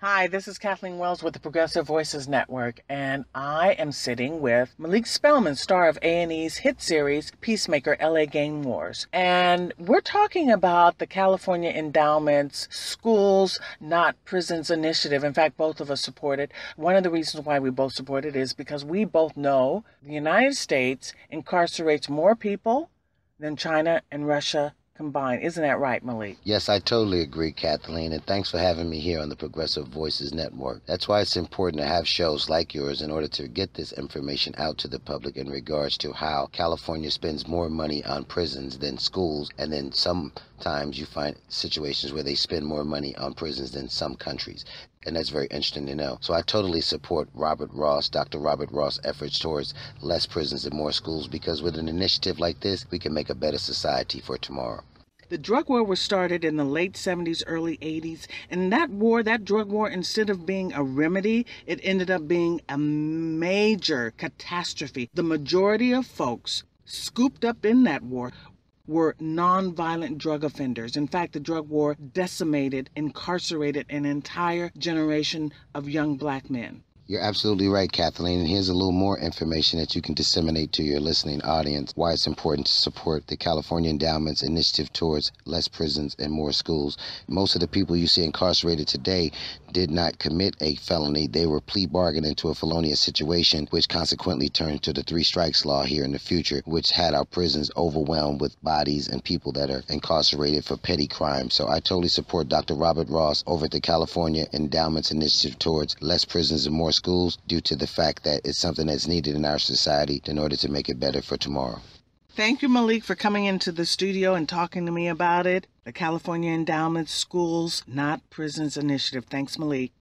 Hi, this is Kathleen Wells with the Progressive Voices Network, and I am sitting with Malik Spellman, star of A&E's hit series Peacemaker: LA Gang Wars. And we're talking about the California Endowment's Schools, Not Prisons initiative. In fact, both of us support it. One of the reasons why we both support it is because we both know the United States incarcerates more people than China and Russia combined. Isn't that right, Malik? Yes, I totally agree, Kathleen, and thanks for having me here on the Progressive Voices Network. That's why it's important to have shows like yours in order to get this information out to the public in regards to how California spends more money on prisons than schools, and then sometimes you find situations where they spend more money on prisons than some countries. And that's very interesting to know. So I totally support Dr. Robert Ross' efforts towards less prisons and more schools, because with an initiative like this, we can make a better society for tomorrow. The drug war was started in the late 70s, early 80s, and that drug war, instead of being a remedy, it ended up being a major catastrophe. The majority of folks scooped up in that war were nonviolent drug offenders. In fact, the drug war decimated, incarcerated an entire generation of young black men. You're absolutely right, Kathleen. And here's a little more information that you can disseminate to your listening audience why it's important to support the California Endowment's initiative towards less prisons and more schools. Most of the people you see incarcerated today did not commit a felony. They were plea bargained into a felonious situation, which consequently turned to the three strikes law here in the future, which had our prisons overwhelmed with bodies and people that are incarcerated for petty crimes. So I totally support Dr. Robert Ross over at the California Endowment's initiative towards less prisons and more schools, due to the fact that it's something that's needed in our society in order to make it better for tomorrow. Thank you, Malik, for coming into the studio and talking to me about it. The California Endowment Schools, Not Prisons initiative. Thanks, Malik.